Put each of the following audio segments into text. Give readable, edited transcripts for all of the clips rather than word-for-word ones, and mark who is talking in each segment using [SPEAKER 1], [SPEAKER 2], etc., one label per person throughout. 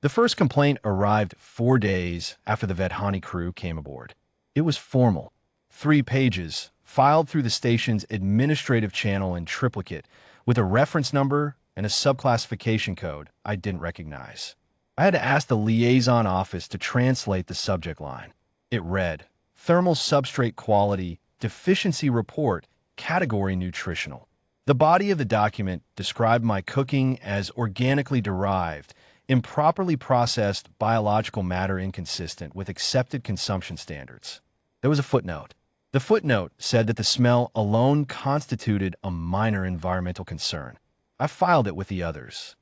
[SPEAKER 1] The first complaint arrived 4 days after the Vethani crew came aboard. It was formal. 3 pages, filed through the station's administrative channel in triplicate, with a reference number and a subclassification code I didn't recognize. I had to ask the liaison office to translate the subject line. It read, Thermal Substrate Quality, Deficiency Report, Category Nutritional. The body of the document described my cooking as organically derived, improperly processed biological matter inconsistent with accepted consumption standards. There was a footnote. The footnote said that the smell alone constituted a minor environmental concern. I filed it with the others.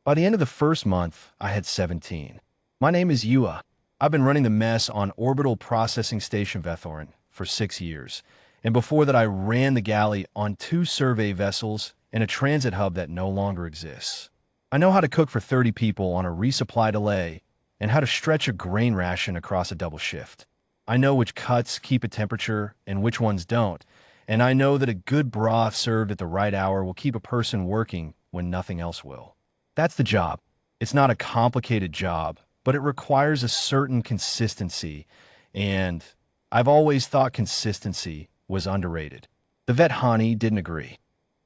[SPEAKER 1] By the end of the first month, I had 17. My name is Yua. I've been running the mess on Orbital Processing Station Vethorin for 6 years, and before that I ran the galley on 2 survey vessels and a transit hub that no longer exists. I know how to cook for 30 people on a resupply delay and how to stretch a grain ration across a double shift. I know which cuts keep a temperature and which ones don't, and I know that a good broth served at the right hour will keep a person working when nothing else will. That's the job. It's not a complicated job, but it requires a certain consistency, and I've always thought consistency was underrated. The Vethani didn't agree.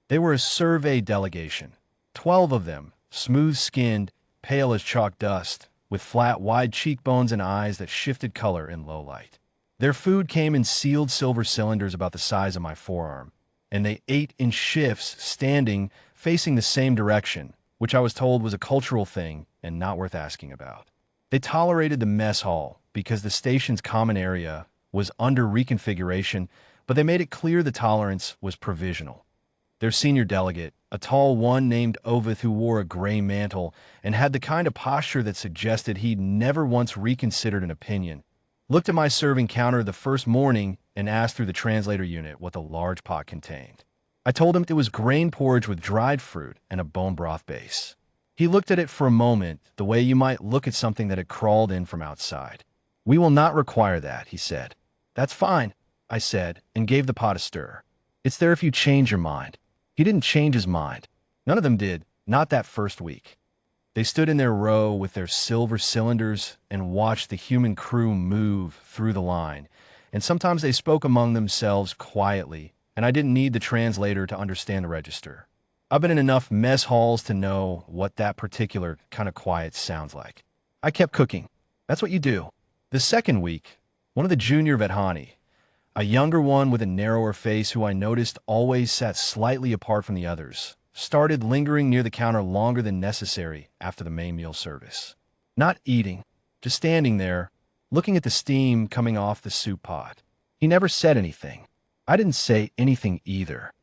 [SPEAKER 1] They were a survey delegation, 12 of them, smooth-skinned, pale as chalk dust, with flat, wide cheekbones and eyes that shifted color in low light. Their food came in sealed silver cylinders about the size of my forearm, and they ate in shifts, standing, facing the same direction, which I was told was a cultural thing and not worth asking about. They tolerated the mess hall because the station's common area was under reconfiguration, but they made it clear the tolerance was provisional. Their senior delegate, a tall one named Ovith who wore a gray mantle and had the kind of posture that suggested he'd never once reconsidered an opinion, looked at my serving counter the first morning and asked through the translator unit what the large pot contained. I told him it was grain porridge with dried fruit and a bone broth base. He looked at it for a moment, the way you might look at something that had crawled in from outside. "We will not require that," he said. "That's fine," I said, and gave the pot a stir. "It's there if you change your mind." He didn't change his mind. None of them did, not that first week. They stood in their row with their silver cylinders and watched the human crew move through the line, and sometimes they spoke among themselves quietly, and I didn't need the translator to understand the register. I've been in enough mess halls to know what that particular kind of quiet sounds like. I kept cooking. That's what you do. The second week, one of the junior Vethani, a younger one with a narrower face who I noticed always sat slightly apart from the others, started lingering near the counter longer than necessary after the main meal service. Not eating, just standing there, looking at the steam coming off the soup pot. He never said anything. I didn't say anything either.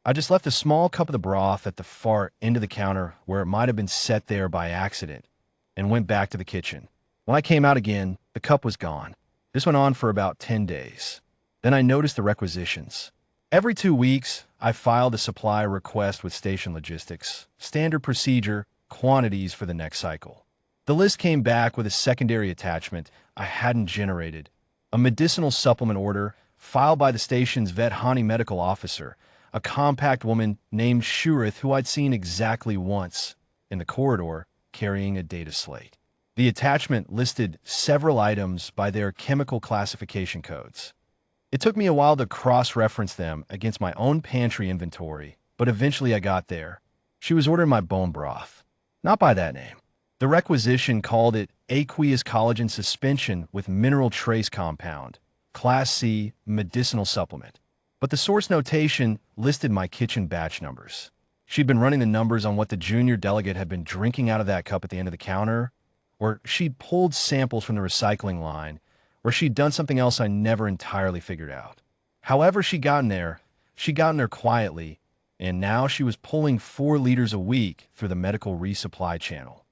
[SPEAKER 1] I just left a small cup of the broth at the far end of the counter where it might have been set there by accident and went back to the kitchen. When I came out again, the cup was gone. This went on for about 10 days. Then I noticed the requisitions. Every 2 weeks, I filed a supply request with Station Logistics, standard procedure, quantities for the next cycle. The list came back with a secondary attachment I hadn't generated, a medicinal supplement order filed by the station's Vethani medical officer, a compact woman named Shurith who I'd seen exactly once in the corridor carrying a data slate. The attachment listed several items by their chemical classification codes. It took me a while to cross-reference them against my own pantry inventory, but eventually I got there. She was ordering my bone broth. Not by that name. The requisition called it aqueous collagen suspension with mineral trace compound, Class C medicinal supplement. But the source notation listed my kitchen batch numbers. She'd been running the numbers on what the junior delegate had been drinking out of that cup at the end of the counter, or she'd pulled samples from the recycling line, or she'd done something else I never entirely figured out. However she'd gotten there quietly, and now she was pulling 4 liters a week through the medical resupply channel.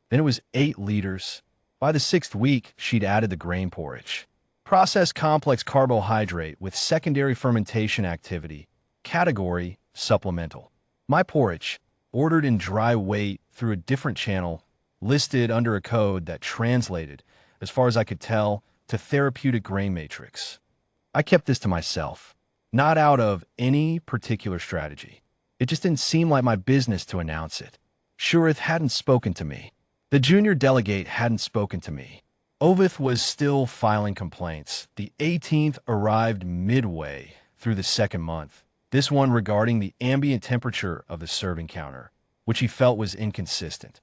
[SPEAKER 1] Then it was 8 liters. By the 6th week, she'd added the grain porridge. Processed complex carbohydrate with secondary fermentation activity, category supplemental. My porridge, ordered in dry weight through a different channel, listed under a code that translated, as far as I could tell, to therapeutic grain matrix. I kept this to myself, not out of any particular strategy. It just didn't seem like my business to announce it. Shurith hadn't spoken to me. The junior delegate hadn't spoken to me. Ovith was still filing complaints. The 18th arrived midway through the second month, this one regarding the ambient temperature of the serving counter, which he felt was inconsistent.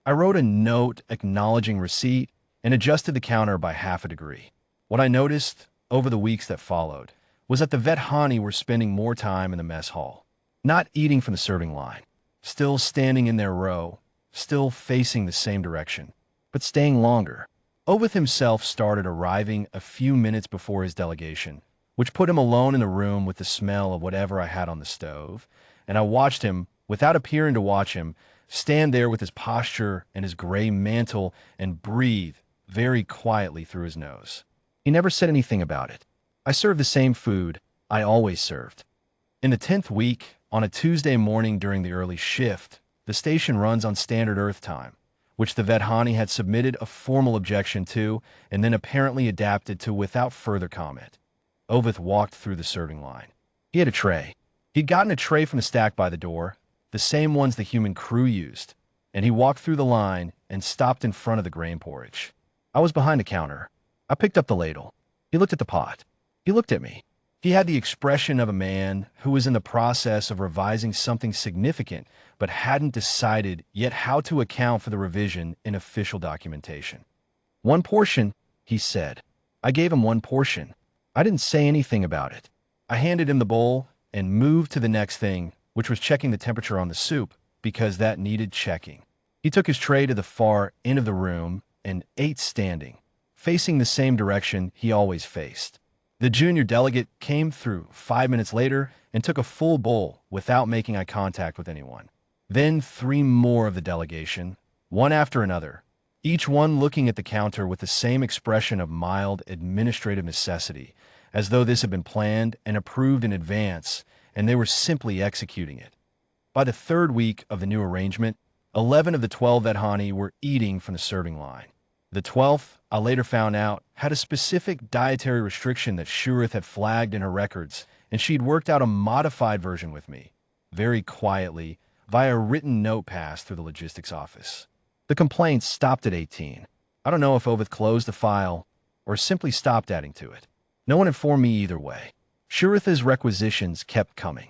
[SPEAKER 1] I wrote a note acknowledging receipt and adjusted the counter by half a degree. What I noticed over the weeks that followed was that the vet hani were spending more time in the mess hall, not eating from the serving line, still standing in their row, still facing the same direction, but staying longer. Ovith himself started arriving a few minutes before his delegation, which put him alone in the room with the smell of whatever I had on the stove, and I watched him, without appearing to watch him, stand there with his posture and his gray mantle and breathe very quietly through his nose. He never said anything about it. I served the same food I always served. In the 10th week, on a Tuesday morning during the early shift, the station runs on standard Earth time, which the vet hani had submitted a formal objection to and then apparently adapted to without further comment. Ovith walked through the serving line. He had a tray. He'd gotten a tray from the stack by the door, the same ones the human crew used, and he walked through the line and stopped in front of the grain porridge. I was behind the counter. I picked up the ladle. He looked at the pot. He looked at me. He had the expression of a man who was in the process of revising something significant but hadn't decided yet how to account for the revision in official documentation. "One portion," he said. I gave him one portion. I didn't say anything about it. I handed him the bowl and moved to the next thing, which was checking the temperature on the soup, because that needed checking. He took his tray to the far end of the room and ate standing, facing the same direction he always faced. The junior delegate came through 5 minutes later and took a full bowl without making eye contact with anyone. Then 3 more of the delegation, one after another, each one looking at the counter with the same expression of mild administrative necessity, as though this had been planned and approved in advance, and they were simply executing it. By the 3rd week of the new arrangement, 11 of the 12 vet hani were eating from the serving line. The 12th, I later found out, had a specific dietary restriction that Shurith had flagged in her records, and she'd worked out a modified version with me, very quietly, via a written note passed through the logistics office. The complaints stopped at 18. I don't know if Ovith closed the file or simply stopped adding to it. No one informed me either way. Shurith's requisitions kept coming.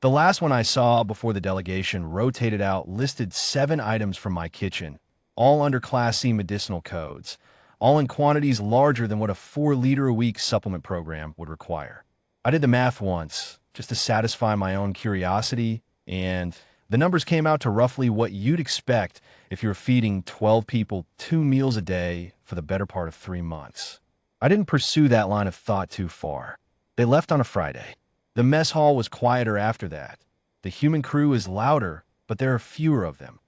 [SPEAKER 1] The last one I saw before the delegation rotated out listed 7 items from my kitchen, all under Class C medicinal codes, all in quantities larger than what a 4-liter-a-week supplement program would require. I did the math once, just to satisfy my own curiosity, and the numbers came out to roughly what you'd expect if you're feeding 12 people 2 meals a day for the better part of 3 months. I didn't pursue that line of thought too far. They left on a Friday. The mess hall was quieter after that. The human crew is louder, but there are fewer of them.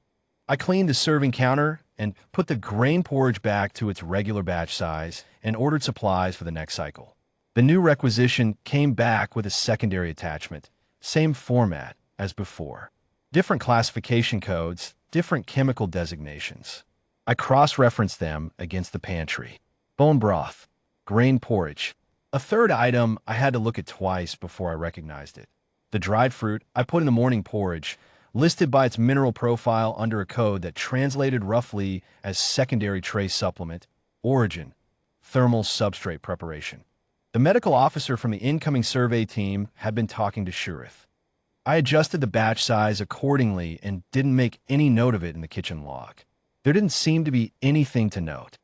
[SPEAKER 1] I cleaned the serving counter and put the grain porridge back to its regular batch size and ordered supplies for the next cycle. The new requisition came back with a secondary attachment, same format as before. Different classification codes, different chemical designations. I cross-referenced them against the pantry. Bone broth, grain porridge. A third item I had to look at twice before I recognized it. The dried fruit I put in the morning porridge, listed by its mineral profile under a code that translated roughly as secondary trace supplement, origin, thermal substrate preparation. The medical officer from the incoming survey team had been talking to Shurith. I adjusted the batch size accordingly and didn't make any note of it in the kitchen log. There didn't seem to be anything to note.